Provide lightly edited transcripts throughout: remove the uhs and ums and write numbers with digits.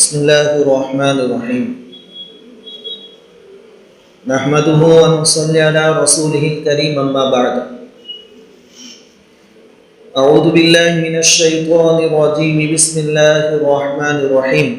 بسم الله الرحمن الرحيم نحمده ونصلي على رسوله الكريم أما بعد أعوذ بالله من الشيطان الرجيم بسم الله الرحمن الرحيم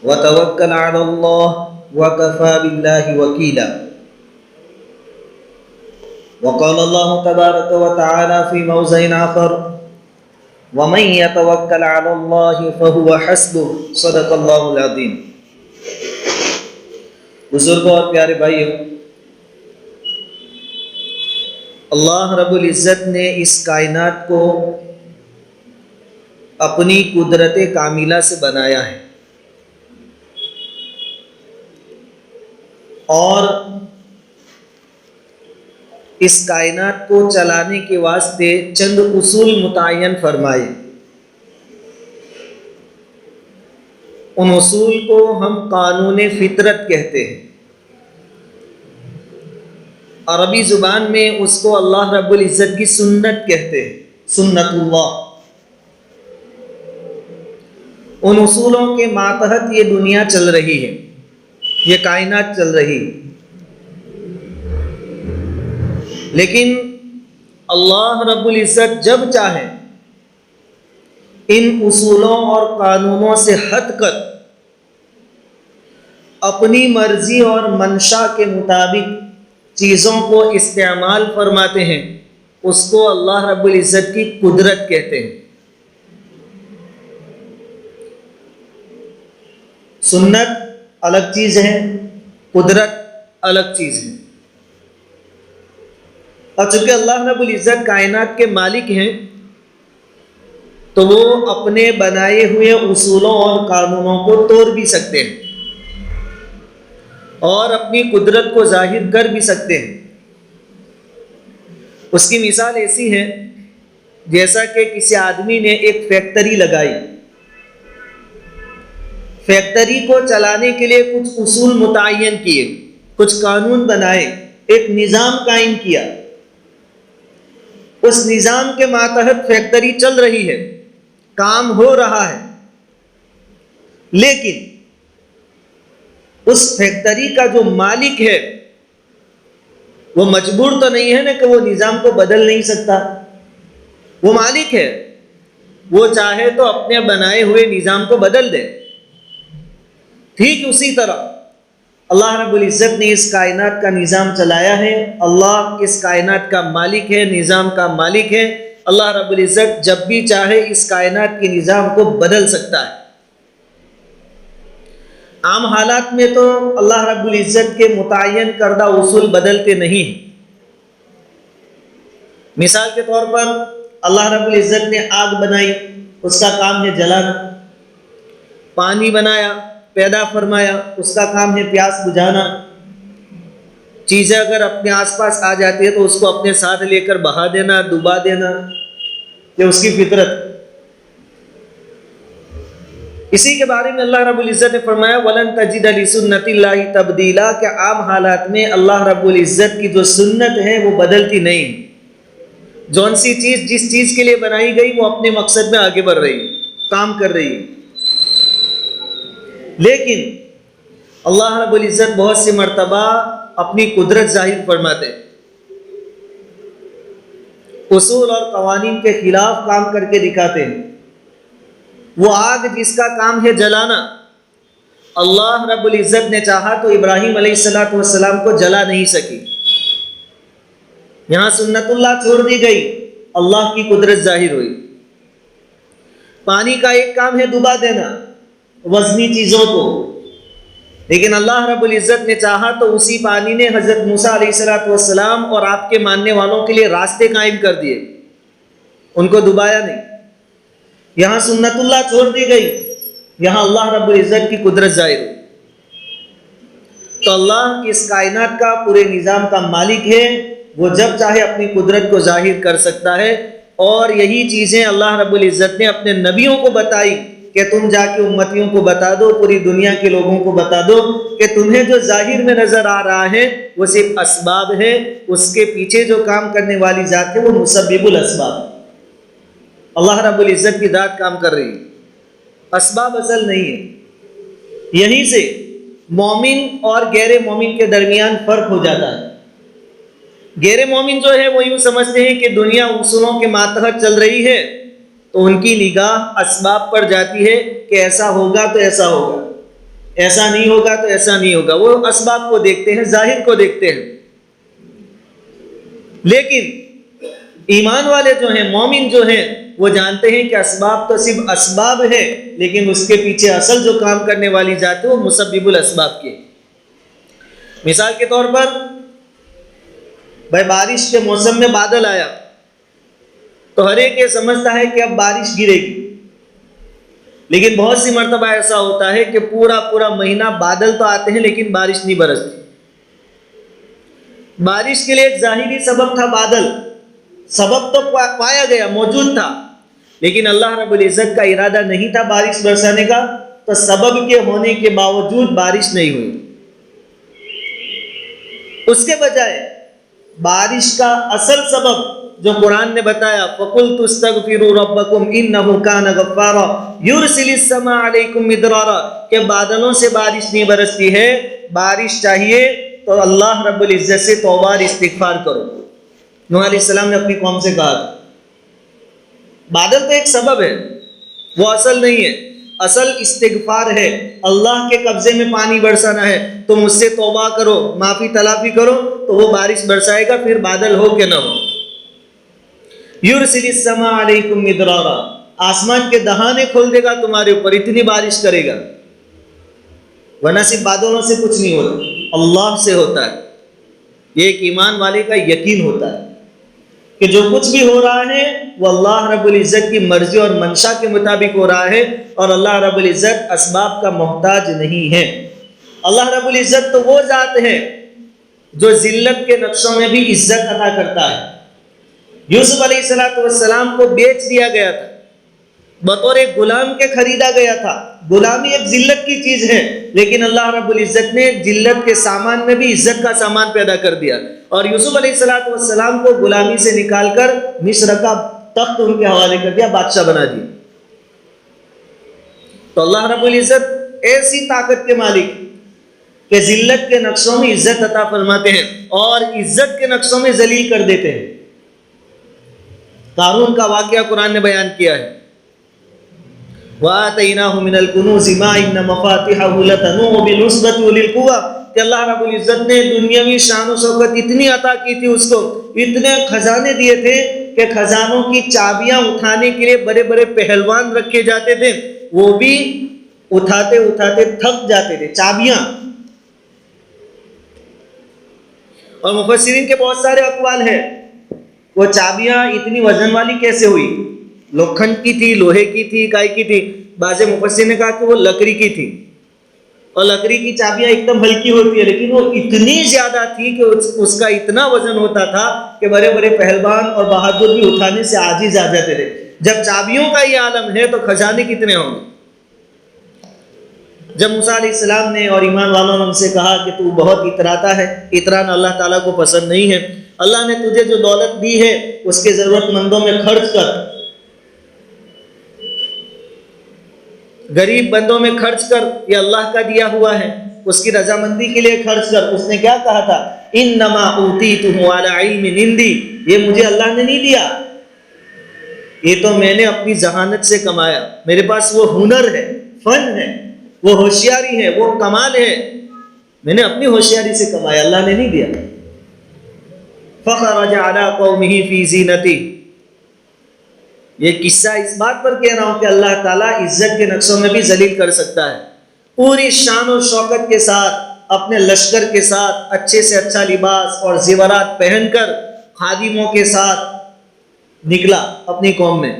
وتوكل على الله وكفى بالله وكيلا وقال الله تبارك وتعالى في موضع آخر ومن يتوكل على الله فهو حسبه صدق اللہ العظیم۔ بزرگوں اور پیارے بھائیوں، اللہ رب العزت نے اس کائنات کو اپنی قدرت کاملہ سے بنایا ہے، اور اس کائنات کو چلانے کے واسطے چند اصول متعین فرمائے۔ ان اصول کو ہم قانون فطرت کہتے ہیں۔ عربی زبان میں اس کو اللہ رب العزت کی سنت کہتے ہیں، سنت اللہ۔ ان اصولوں کے ماتحت یہ دنیا چل رہی ہے، یہ کائنات چل رہی ہے، لیکن اللہ رب العزت جب چاہے ان اصولوں اور قانونوں سے ہٹ کر اپنی مرضی اور منشا کے مطابق چیزوں کو استعمال فرماتے ہیں، اس کو اللہ رب العزت کی قدرت کہتے ہیں۔ سنت الگ چیز ہے، قدرت الگ چیز ہے۔ اور چونکہ اللہ رب العزت کائنات کے مالک ہیں، تو وہ اپنے بنائے ہوئے اصولوں اور قانونوں کو توڑ بھی سکتے ہیں اور اپنی قدرت کو ظاہر کر بھی سکتے ہیں۔ اس کی مثال ایسی ہے جیسا کہ کسی آدمی نے ایک فیکٹری لگائی، فیکٹری کو چلانے کے لیے کچھ اصول متعین کیے، کچھ قانون بنائے، ایک نظام قائم کیا۔ اس نظام کے ماتحت فیکٹری چل رہی ہے، کام ہو رہا ہے، لیکن اس فیکٹری کا جو مالک ہے وہ مجبور تو نہیں ہے نا کہ وہ نظام کو بدل نہیں سکتا۔ وہ مالک ہے، وہ چاہے تو اپنے بنائے ہوئے نظام کو بدل دے۔ ٹھیک اسی طرح اللہ رب العزت نے اس کائنات کا نظام چلایا ہے۔ اللہ اس کائنات کا مالک ہے، نظام کا مالک ہے۔ اللہ رب العزت جب بھی چاہے اس کائنات کے نظام کو بدل سکتا ہے۔ عام حالات میں تو اللہ رب العزت کے متعین کردہ اصول بدلتے نہیں ہیں۔ مثال کے طور پر اللہ رب العزت نے آگ بنائی، اس کا کام ہے جلانا۔ پانی بنایا، پیدا فرمایا، اس کا کام ہے پیاس بجھانا۔ چیزیں اگر اپنے آس پاس آ جاتی ہے تو اس کو اپنے ساتھ لے کر بہا دینا، ڈبا دینا، یہ اس کی فطرت۔ اسی کے بارے میں اللہ رب العزت نے فرمایا وَلَن تَجِدَ لِسُنَّتِ اللَّهِ تَبْدِيلًا، کہ عام حالات میں اللہ رب العزت کی جو سنت ہے وہ بدلتی نہیں۔ جون سی چیز جس چیز کے لیے بنائی گئی وہ اپنے مقصد میں آگے بڑھ رہی ہے، کام کر رہی ہے۔ لیکن اللہ رب العزت بہت سی مرتبہ اپنی قدرت ظاہر فرماتے، اصول اور قوانین کے خلاف کام کر کے دکھاتے ہیں۔ وہ آگ جس کا کام ہے جلانا، اللہ رب العزت نے چاہا تو ابراہیم علیہ السلام کو جلا نہیں سکی۔ یہاں سنت اللہ چھوڑ دی گئی، اللہ کی قدرت ظاہر ہوئی۔ پانی کا ایک کام ہے ڈبا دینا وزنی چیزوں کو، لیکن اللہ رب العزت نے چاہا تو اسی پانی نے حضرت موسیٰ علیہ السلام اور آپ کے ماننے والوں کے لیے راستے قائم کر دیے، ان کو ڈبایا نہیں۔ یہاں سنت اللہ چھوڑ دی گئی، یہاں اللہ رب العزت کی قدرت ظاہر ہوئی۔ تو اللہ اس کائنات کا پورے نظام کا مالک ہے، وہ جب چاہے اپنی قدرت کو ظاہر کر سکتا ہے۔ اور یہی چیزیں اللہ رب العزت نے اپنے نبیوں کو بتائی کہ تم جا کے امتیوں کو بتا دو، پوری دنیا کے لوگوں کو بتا دو کہ تمہیں جو ظاہر میں نظر آ رہا ہے وہ صرف اسباب ہے، اس کے پیچھے جو کام کرنے والی ذات ہے وہ مسبب الاسباب ہے۔ اللہ رب العزت کی ذات کام کر رہی ہے۔ اسباب اصل نہیں ہے. یہیں سے مومن اور غیر مومن کے درمیان فرق ہو جاتا ہے. غیر مومن جو ہے وہ یوں سمجھتے ہیں کہ دنیا اصولوں کے ماتحت چل رہی ہے، تو ان کی نگاہ اسباب پر جاتی ہے کہ ایسا ہوگا تو ایسا ہوگا، ایسا نہیں ہوگا تو ایسا نہیں ہوگا. وہ اسباب کو دیکھتے ہیں، ظاہر کو دیکھتے ہیں. لیکن ایمان والے جو ہیں، مومن جو ہیں، وہ جانتے ہیں کہ اسباب تو صرف اسباب ہے، لیکن اس کے پیچھے اصل جو کام کرنے والی ذات ہے وہ مسبب الاسباب کی. مثال کے طور پر بھائی بارش کے موسم میں بادل آیا تو ہر ایک یہ سمجھتا ہے کہ اب بارش گرے گی، لیکن بہت سی مرتبہ ایسا ہوتا ہے کہ پورا مہینہ بادل تو آتے ہیں لیکن بارش نہیں برستی. بارش کے لیے ایک ظاہری سبب تھا، بادل، سبب تو پایا گیا، موجود تھا، لیکن اللہ رب العزت کا ارادہ نہیں تھا بارش برسانے کا، تو سبب کے ہونے کے باوجود بارش نہیں ہوئی. اس کے بجائے بارش کا اصل سبب جو قرآن نے بتایا، فَقُلْتُ اسْتَغْفِرُوا رَبَّكُمْ إِنَّهُ كَانَ غَفَّارًا يُرْسِلِ السَّمَاءَ عَلَيْكُمْ مِدْرَارًا، کہ بادلوں سے بارش نہیں برستی ہے، بارش چاہیے تو اللہ رب العزت سے توبہ اور استغفار کرو. نوح علیہ السلام نے اپنی قوم سے کہا تھا. بادل تو ایک سبب ہے، وہ اصل نہیں ہے. اصل استغفار ہے، اللہ کے قبضے میں پانی برسانا ہے، تم اس سے توبہ کرو، معافی تلافی کرو تو وہ بارش برسائے گا، پھر بادل ہو کہ نہ ہو. یرسل السماء علیکم مدرارا، آسمان کے دہانے کھول دے گا تمہارے اوپر، اتنی بارش کرے گا. ورنہ صرف بادلوں سے کچھ نہیں ہوتا، اللہ سے ہوتا ہے. یہ ایک ایمان والے کا یقین ہوتا ہے کہ جو کچھ بھی ہو رہا ہے وہ اللہ رب العزت کی مرضی اور منشا کے مطابق ہو رہا ہے، اور اللہ رب العزت اسباب کا محتاج نہیں ہے. اللہ رب العزت تو وہ ذات ہے جو ذلت کے نقشوں میں بھی عزت عطا کرتا ہے. یوسف علیہ السلام کو بیچ دیا گیا تھا، بطور ایک غلام کے خریدا گیا تھا. غلامی ایک ذلت کی چیز ہے، لیکن اللہ رب العزت نے ذلت کے سامان میں بھی عزت کا سامان پیدا کر دیا، اور یوسف علیہ السلام کو غلامی سے نکال کر مصر کا تخت ان کے حوالے کر دیا، بادشاہ بنا دیا. تو اللہ رب العزت ایسی طاقت کے مالک کہ ذلت کے نقشوں میں عزت عطا فرماتے ہیں اور عزت کے نقشوں میں ذلیل کر دیتے ہیں. قارون کا واقعہ قرآن نے بیان کیا ہے. وَآتَيْنَاهُ مِنَ الْكُنُوزِ مَا إِنَّ مَفَاتِحَهُ لَتَنُوءُ بِالْعُصْبَةِ أُولِي الْقُوَّةِ، کہ اللہ رب العزت نے دنیاوی شان و شوکت اتنی عطا کی تھی اس کو، اتنے خزانے دیے تھے کہ خزانوں کی چابیاں اٹھانے کے لیے بڑے بڑے پہلوان رکھے جاتے تھے، وہ بھی اٹھاتے اٹھاتے تھک جاتے تھے چابیاں. اور مفسرین کے بہت سارے اقوال ہیں، وہ چابیاں اتنی وزن والی کیسے ہوئی؟ لوکھنڈ کی تھی، لوہے کی تھی، کائی کی تھی؟ بعض مفسرین نے کہا کہ وہ لکڑی کی تھی، اور لکڑی کی چابیاں ایک دم ہلکی ہوتی ہے، لیکن وہ اتنی زیادہ تھی کہ اس کا اتنا وزن ہوتا تھا کہ بڑے بڑے پہلوان اور بہادر بھی اٹھانے سے عاجز آ جاتے تھے. جب چابیوں کا یہ عالم ہے تو خزانے کتنے ہوں گے؟ جب موسیٰ علیہ السلام نے اور ایمان والوں نے ان سے کہا کہ تو بہت اتراتا ہے، اترانا اللہ تعالیٰ کو پسند نہیں ہے، اللہ نے تجھے جو دولت دی ہے اس کے ضرورت مندوں میں خرچ کر، غریب بندوں میں خرچ کر، یہ اللہ کا دیا ہوا ہے، اس کی رضامندی کے لیے خرچ کر. اس نے کیا کہا تھا؟ انما اوتیتہ علی علم عندی، یہ مجھے اللہ نے نہیں دیا، یہ تو میں نے اپنی ذہانت سے کمایا، میرے پاس وہ ہنر ہے، فن ہے، وہ ہوشیاری ہے، وہ کمال ہے، میں نے اپنی ہوشیاری سے کمایا، اللہ نے نہیں دیا. فخرج علی قومہ فی زینتہ، یہ قصہ اس بات پر کہہ رہا ہوں کہ اللہ تعالیٰ عزت کے نقشوں میں بھی ذلیل کر سکتا ہے. پوری شان و شوکت کے ساتھ، اپنے لشکر کے ساتھ، اچھے سے اچھا لباس اور زیورات پہن کر خادموں کے ساتھ نکلا اپنی قوم میں.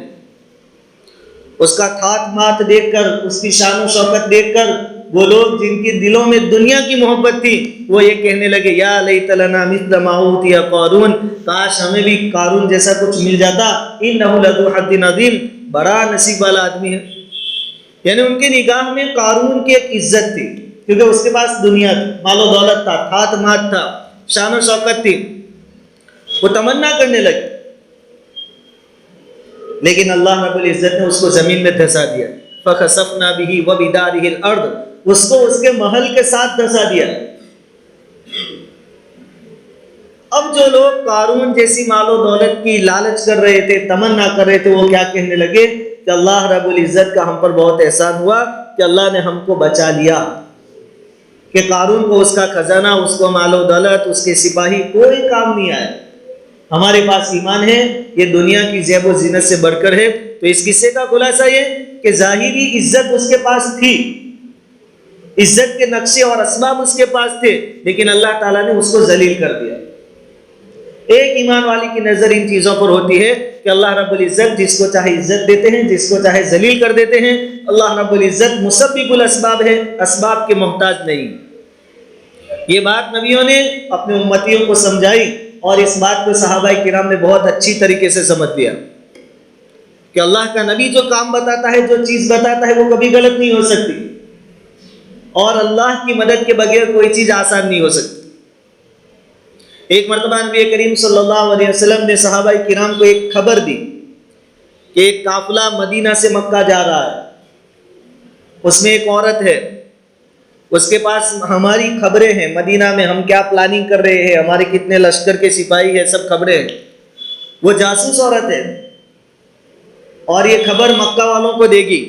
اس کا تھات مات دیکھ کر، اس کی شان و شوکت دیکھ کر، وہ لوگ جن کے دلوں میں دنیا کی محبت تھی وہ یہ کہنے لگے، یا لیت لنا مثل ما اوتی قارون، کاش ہمیں بھی قارون جیسا کچھ مل جاتا، انہ لذو حظ عظیم، بڑا نصیب والا آدمی ہے. یعنی ان کی نگاہ میں قارون کی ایک عزت تھی، کیونکہ اس کے پاس دنیا تھی، مال و دولت تھا، تھات مات تھا، شان و شوکت تھی، وہ تمنا کرنے لگے. لیکن اللہ رب العزت نے اس کو زمین میں دھسا دیا. فخسفنا به وبداره الارض، اس کو اس کے محل کے ساتھ دھسا دیا۔ اب جو لوگ قارون جیسی مال و دولت کی لالچ کر رہے تھے، تمنا کر رہے تھے، وہ کیا کہنے لگے کہ اللہ رب العزت کا ہم پر بہت احسان ہوا کہ اللہ نے ہم کو بچا لیا، کہ قارون کو اس کا خزانہ، اس کو مال و دولت، اس کے سپاہی کوئی کام نہیں آیا۔ ہمارے پاس ایمان ہے، یہ دنیا کی زیب و زینت سے بڑھ کر ہے۔ تو اس قصے کا خلاصہ یہ کہ ظاہری عزت اس کے پاس تھی، عزت کے نقشے اور اسباب اس کے پاس تھے، لیکن اللہ تعالیٰ نے اس کو ذلیل کر دیا۔ ایک ایمان والی کی نظر ان چیزوں پر ہوتی ہے کہ اللہ رب العزت جس کو چاہے عزت دیتے ہیں، جس کو چاہے ذلیل کر دیتے ہیں۔ اللہ رب العزت مسبب الاسباب ہے، اسباب کے محتاج نہیں۔ یہ بات نبیوں نے اپنے امتیوں کو سمجھائی، اور اس بات کو صحابہ کرام نے بہت اچھی طریقے سے سمجھ لیا کہ اللہ کا نبی جو کام بتاتا ہے، جو چیز بتاتا ہے، وہ کبھی غلط نہیں ہو سکتی، اور اللہ کی مدد کے بغیر کوئی چیز آسان نہیں ہو سکتی۔ ایک مرتبہ نبی کریم صلی اللہ علیہ وسلم نے صحابہ کرام کو ایک خبر دی کہ ایک قافلہ مدینہ سے مکہ جا رہا ہے، اس میں ایک عورت ہے، اس کے پاس ہماری خبریں ہیں، مدینہ میں ہم کیا پلاننگ کر رہے ہیں، ہمارے کتنے لشکر کے سپاہی ہیں، سب خبریں ہیں۔ وہ جاسوس عورت ہے، اور یہ خبر مکہ والوں کو دے گی۔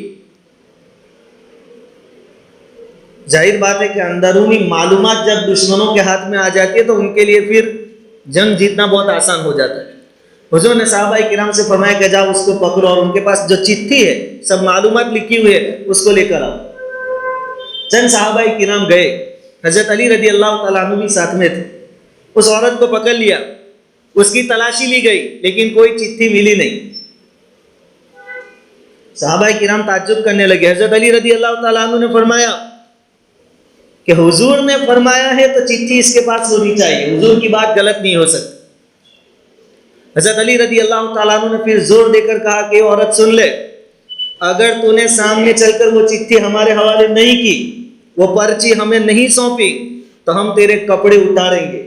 ظاہر بات ہے کہ اندرونی معلومات جب دشمنوں کے ہاتھ میں آ جاتی ہے تو ان کے لیے پھر جنگ جیتنا بہت آسان ہو جاتا ہے۔ حضور نے صحابہ کرام سے فرمایا کہ جاؤ اس کو پکڑو، اور ان کے پاس جو چٹھی ہے، سب معلومات لکھی ہوئی ہے، اس کو لے کر آؤ۔ چند صحابہ کرام گئے، حضرت علی رضی اللہ تعالیٰ عنہ بھی ساتھ میں تھے۔ اس عورت کو پکڑ لیا، اس کی تلاشی لی گئی، لیکن کوئی چٹھی ملی نہیں۔ صحابہ کرام تعجب کرنے لگے۔ حضرت علی رضی اللہ تعالیٰ عنہ نے فرمایا کہ حضور نے فرمایا ہے تو چٹھی اس کے پاس ہونی چاہیے، حضور کی بات غلط نہیں ہو سکتی۔ حضرت علی رضی اللہ تعالیٰ عنہ نے پھر زور دے کر کہا کہ عورت سن لے، اگر تو نے سامنے چل کر وہ چٹھی ہمارے حوالے نہیں کی، وہ پرچی ہمیں نہیں سونپی، تو ہم تیرے کپڑے اتاریں گے،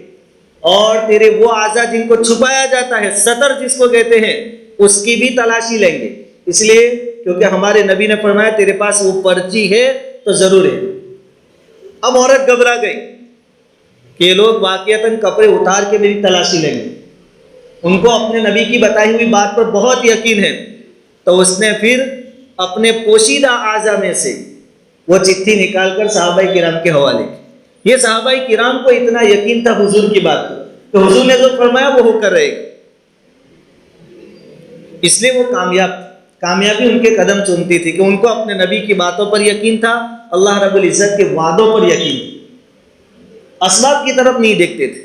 اور تیرے وہ اعضاء جن کو چھپایا جاتا ہے، ستر جس کو کہتے ہیں، اس کی بھی تلاشی لیں گے، اس لیے کیونکہ ہمارے نبی نے فرمایا تیرے پاس وہ پرچی ہے تو ضرور ہے۔ اب عورت گھبرا گئی کہ یہ لوگ واقعتاً کپڑے اتار کے میری تلاشی لیں گے، ان کو اپنے نبی کی بتائی ہوئی بات پر بہت یقین ہے۔ تو اس نے پھر اپنے پوشیدہ اعضاء میں سے وہ چٹھی نکال کر صحابہ کرام کے حوالے کی۔ یہ صحابہ کرام کو اتنا یقین تھا حضور کی بات پر کہ حضور نے جو فرمایا وہ ہو کر رہے گا، اس لیے وہ کامیابی ان کے قدم چومتی تھی کہ ان کو اپنے نبی کی باتوں پر یقین تھا، اللہ رب العزت کے وعدوں پر یقین تھا، اسباب کی طرف نہیں دیکھتے تھے۔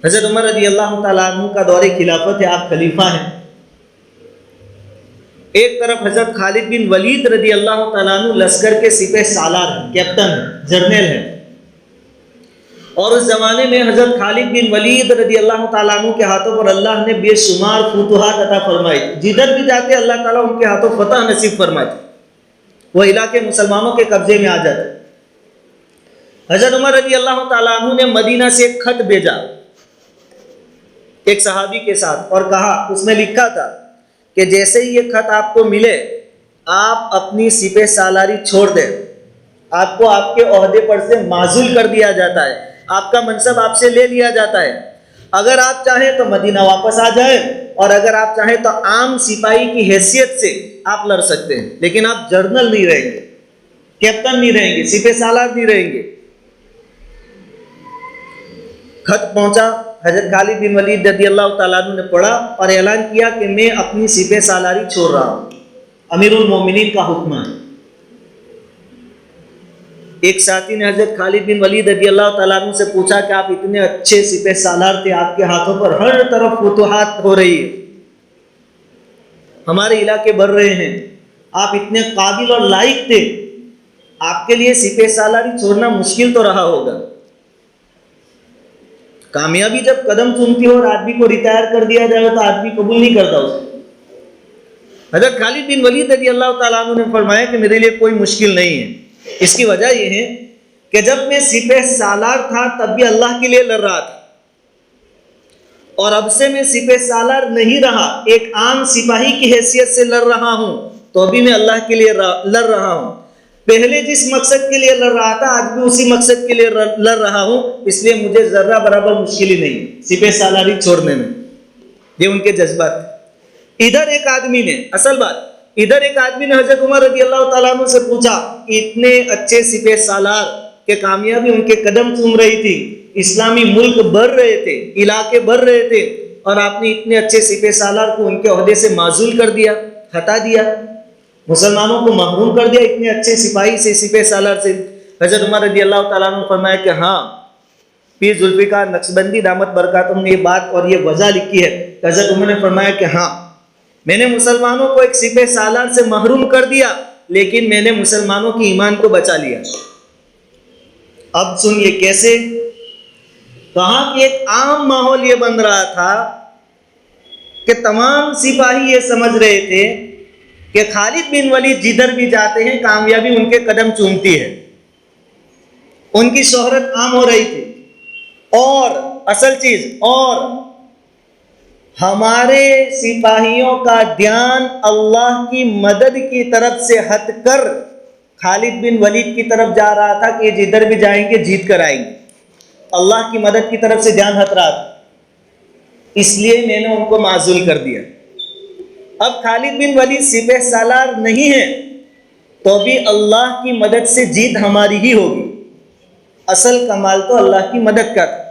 حضرت عمر رضی اللہ تعالیٰ عنہ کا دور خلافت ہے، آپ خلیفہ ہیں۔ ایک طرف حضرت خالد بن ولید رضی اللہ تعالیٰ عنہ لشکر کے سپہ سالار ہیں، کیپٹن ہیں، جرنیل ہیں، اور اس زمانے میں حضرت خالد بن ولید رضی اللہ تعالیٰ عنہ کے ہاتھوں پر اللہ نے بے شمار فتوحات عطا فرمائی، جدھر بھی جاتے اللہ تعالیٰ ان کے ہاتھوں فتح نصیب فرماتے، وہ علاقے مسلمانوں کے قبضے میں آ جاتے۔ حضرت عمر رضی اللہ تعالیٰ عنہ نے مدینہ سے ایک خط بھیجا ایک صحابی کے ساتھ، اور کہا، اس میں لکھا تھا کہ جیسے ہی یہ خط آپ کو ملے آپ اپنی سپہ سالاری چھوڑ دیں، آپ کو آپ کے عہدے پر سے معزول کر دیا جاتا ہے، آپ کا منصب آپ سے لے لیا جاتا ہے، اگر آپ چاہیں تو مدینہ واپس آ جائیں، اور اگر آپ چاہیں تو عام سپاہی کی حیثیت سے آپ لڑ سکتے ہیں، لیکن آپ جنرل نہیں رہیں گے، کیپٹن نہیں رہیں گے، سپہ سالار نہیں رہیں گے۔ خط پہنچا، حضرت خالد بن ولید رضی اللہ تعالیٰ عنہ نے پڑھا اور اعلان کیا کہ میں اپنی سپہ سالاری چھوڑ رہا ہوں، امیر المومنین کا حکم ہے۔ ایک ساتھی نے حضرت خالد بن ولید رضی اللہ تعالیٰ عنہ سے پوچھا کہ آپ اتنے اچھے سپہ سالار تھے، آپ کے ہاتھوں پر ہر طرف فتوحات ہو رہی ہے، ہمارے علاقے بڑھ رہے ہیں، آپ اتنے قابل اور لائق تھے، آپ کے لیے سپہ سالاری چھوڑنا مشکل تو رہا ہوگا۔ کامیابی جب قدم چومتی ہو اور آدمی کو ریٹائر کر دیا جائے تو آدمی قبول نہیں کرتا اسے۔ حضرت خالد بن ولید رضی اللہ تعالیٰ عنہ نے فرمایا کہ میرے لیے کوئی مشکل نہیں ہے، اس کی وجہ یہ ہے کہ جب میں سپہ سالار تھا تب بھی اللہ کے لیے لڑ رہا تھا، اور اب سے میں سپہ سالار نہیں رہا، ایک عام سپاہی کی حیثیت سے لڑ رہا ہوں، تو بھی میں اللہ کے لیے لڑ رہا ہوں. پہلے جس مقصد کے لیے لڑ رہا تھا آج بھی اسی مقصد کے لیے لڑ رہا ہوں، اس لیے مجھے ذرہ برابر مشکل ہی نہیں سپہ سالاری چھوڑنے میں. یہ ان کے جذبات. ادھر ایک آدمی نے حضرت عمر رضی اللہ تعالیٰ عنہ سے پوچھا کہ اتنے اچھے سپہ سالار کہ کامیابی ان کے قدم چوم رہی تھی، اسلامی ملک بڑھ رہے تھے، علاقے بڑھ رہے تھے، اور آپ نے اتنے اچھے سپہ سالار کو ان کے عہدے سے معزول کر دیا، ہٹا دیا، مسلمانوں کو محروم کر دیا اتنے اچھے سپاہی سے، سپہ سالار سے. حضرت عمر رضی اللہ تعالیٰ عنہ فرمایا کہ ہاں، پیر ذوالفقار نقشبندی دامت برکاتہم نے یہ بات اور یہ وجہ لکھی ہے. حضرت عمر نے فرمایا کہ ہاں، میں نے مسلمانوں کو ایک سپہ سالار سے محروم کر دیا، لیکن میں نے مسلمانوں کی ایمان کو بچا لیا. اب سنیے کیسے. کہاں کہ ایک عام ماحول یہ بن رہا تھا کہ تمام سپاہی یہ سمجھ رہے تھے کہ خالد بن ولید جدھر بھی جاتے ہیں کامیابی ان کے قدم چومتی ہے. ان کی شہرت عام ہو رہی تھی. اور اصل چیز، اور ہمارے سپاہیوں کا دھیان اللہ کی مدد کی طرف سے ہٹ کر خالد بن ولید کی طرف جا رہا تھا کہ یہ جدھر بھی جائیں گے جیت کر آئیں گے. اللہ کی مدد کی طرف سے دھیان ہٹ رہا تھا، اس لیے میں نے ان کو معزول کر دیا. اب خالد بن ولید سپہ سالار نہیں ہے تو بھی اللہ کی مدد سے جیت ہماری ہی ہوگی. اصل کمال تو اللہ کی مدد کا تھا.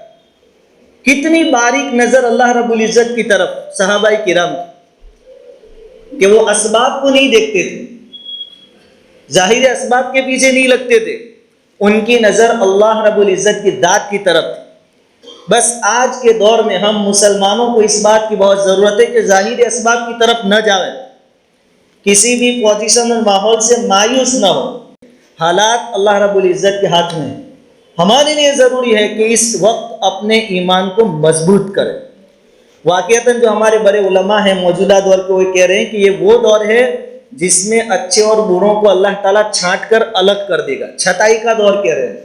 کتنی باریک نظر اللہ رب العزت کی طرف صحابہ کرام کہ وہ اسباب کو نہیں دیکھتے تھے، ظاہر اسباب کے پیچھے نہیں لگتے تھے. ان کی نظر اللہ رب العزت کی ذات کی طرف تھی. بس آج کے دور میں ہم مسلمانوں کو اس بات کی بہت ضرورت ہے کہ ظاہر اسباب کی طرف نہ جائیں، کسی بھی پوزیشن اور ماحول سے مایوس نہ ہو. حالات اللہ رب العزت کے ہاتھ میں ہیں. ہمارے لیے ضروری ہے کہ اس وقت اپنے ایمان کو مضبوط کریں. واقعتاً جو ہمارے بڑے علماء ہیں موجودہ دور کے، وہ کہہ رہے ہیں کہ یہ وہ دور ہے جس میں اچھے اور بروں کو اللہ تعالیٰ چھانٹ کر الگ کر دے گا. چھتائی کا دور کہہ رہے ہیں.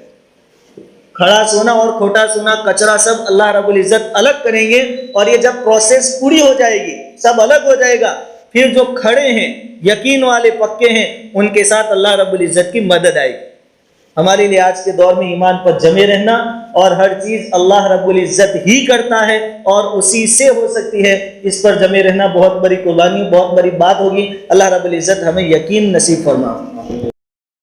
کھڑا سونا اور کھوٹا سونا، کچرا سب اللہ رب العزت الگ کریں گے. اور یہ جب پروسیس پوری ہو جائے گی، سب الگ ہو جائے گا، پھر جو کھڑے ہیں یقین والے پکے ہیں ان کے ساتھ اللہ رب العزت کی مدد آئے گی. ہمارے لیے آج کے دور میں ایمان پر جمے رہنا، اور ہر چیز اللہ رب العزت ہی کرتا ہے اور اسی سے ہو سکتی ہے، اس پر جمے رہنا بہت بڑی قربانی، بہت بڑی بات ہوگی. اللہ رب العزت ہمیں یقین نصیب فرمائے.